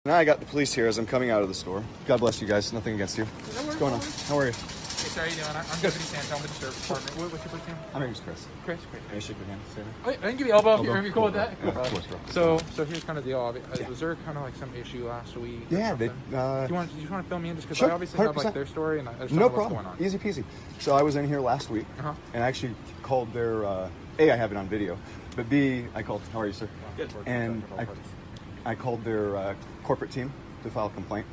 Now I got the police here as I'm coming out of the store. God bless you guys. Nothing against you. What's going on? How are you? Hey, sir, how you doing? I'm Deputy Santel with the Sheriff's Department. What's your first name? My name is Chris. Chris. Can I shake your hand? Say that? Oh, I didn't give you elbow. If you're cool with that. Yeah, of course, bro. So here's kind of the deal. Was there kind of like some issue last week? Yeah, do you want to fill me in just because sure, I obviously 100%. have like their story and I just No don't know what's problem. going on. Easy peasy. So I was in here last week and I actually called their A, I have it on video, but B, I called. How are you, sir? Good. And I called their corporate team to file a complaint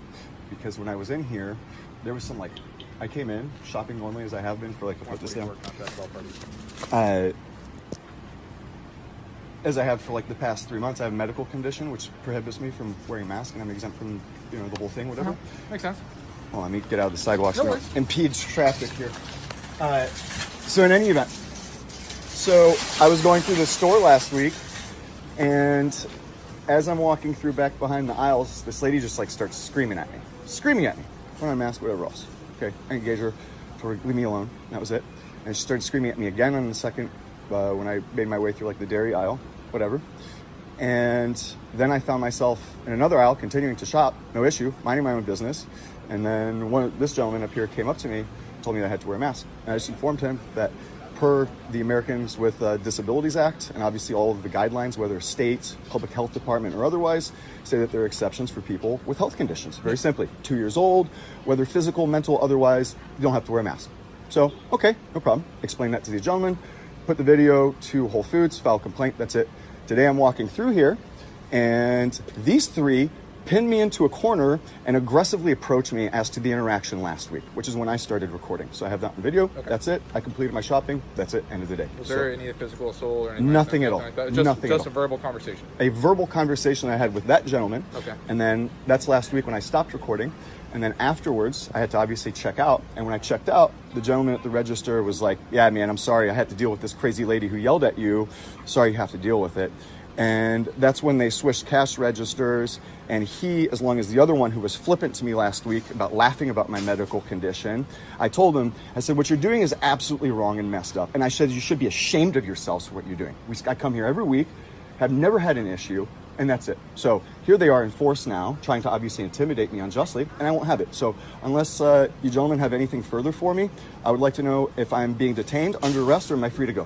because when I was in here, there was some like, I came in shopping normally as I have been for like, put this down. As I have for like the past 3 months, I have a medical condition which prohibits me from wearing a mask, and I'm exempt from the whole thing, whatever. Makes sense. Well, let me get out of the sidewalk so No I don't impede traffic here. So in any event, so I was going through the store last week, and as I'm walking through back behind the aisles, this lady just like starts screaming at me. Put on a mask, whatever else. Okay, I engage her, told her leave me alone. That was it. And she started screaming at me again on the second when I made my way through like the dairy aisle, whatever. And then I found myself in another aisle continuing to shop, no issue, minding my own business. And then this gentleman up here came up to me, told me that I had to wear a mask. And I just informed him that per the Americans with Disabilities Act, and obviously all of the guidelines, whether state, public health department, or otherwise, say that there are exceptions for people with health conditions. Very simply, 2 years old, whether physical, mental, otherwise, you don't have to wear a mask. So, okay, no problem. Explain that to the gentleman, put the video to Whole Foods, file a complaint, that's it. Today I'm walking through here, and these three pinned me into a corner and aggressively approached me as to the interaction last week, which is when I started recording. So I have that on video. Okay. That's it. I completed my shopping. That's it. End of the day. Was there any physical assault or anything? Nothing at all. Like that? Nothing just at all. a verbal conversation. A verbal conversation I had with that gentleman. Okay. And then that's last week when I stopped recording. And then afterwards, I had to obviously check out. And when I checked out, the gentleman at the register was like, yeah, man, I'm sorry. I had to deal with this crazy lady who yelled at you. Sorry you have to deal with it. And that's when they switched cash registers, and he, as long as the other one who was flippant to me last week about laughing about my medical condition, I told him, I said, what you're doing is absolutely wrong and messed up. And I said, you should be ashamed of yourselves for what you're doing. I come here every week, have never had an issue, and that's it. So here they are in force now, trying to obviously intimidate me unjustly, and I won't have it. So unless you gentlemen have anything further for me, I would like to know if I'm being detained, under arrest, or am I free to go?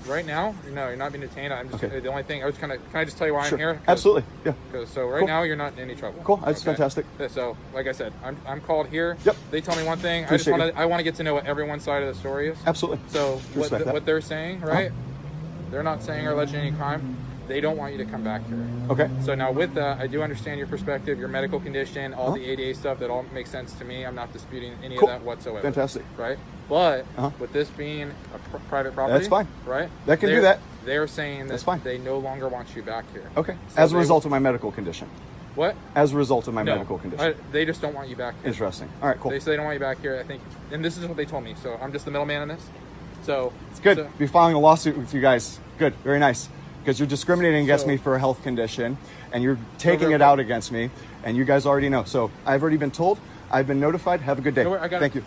Right now, no, you're not being detained. I'm just okay. The only thing I was can I just tell you why sure. I'm here? Absolutely, yeah. So right now you're not in any trouble. Cool, that's fantastic. So like I said, I'm called here. Yep. They tell me one thing. Appreciate I want to get to know what everyone's side of the story is. Absolutely. So what they're saying, right? They're not saying or alleging any crime. They don't want you to come back here. Okay. So now with that, I do understand your perspective, your medical condition, all the ADA stuff. That all makes sense to me. I'm not disputing any of that whatsoever. Fantastic. Right. But with this being a private property, that's fine. Right. That can do that. They're saying that they no longer want you back here. Okay. So as a result of my medical condition. What? As a result of my medical condition. They just don't want you back here. Interesting. All right, cool. They say they don't want you back here, I think. And this is what they told me. So I'm just the middleman in this. So it's good. Be filing a lawsuit with you guys. Good. Very nice. Because you're discriminating against me for a health condition, and you're taking it out against me, and you guys already know. So I've already been told. I've been notified. Have a good day. Thank you.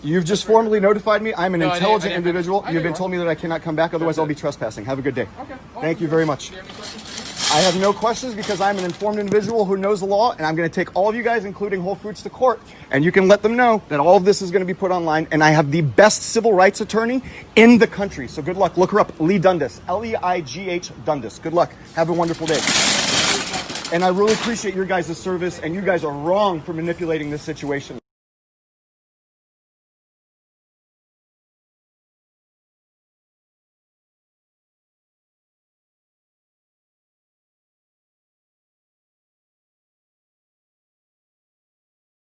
You've just formally notified me. I'm an intelligent individual. You've been told me that I cannot come back, otherwise I'll be trespassing. Have a good day. Okay. Thank you very much. I have no questions because I'm an informed individual who knows the law, and I'm going to take all of you guys, including Whole Foods, to court. And you can let them know that all of this is going to be put online, and I have the best civil rights attorney in the country. So good luck. Look her up, Lee Dundas, Leigh Dundas. Good luck. Have a wonderful day. And I really appreciate your guys' service, and you guys are wrong for manipulating this situation.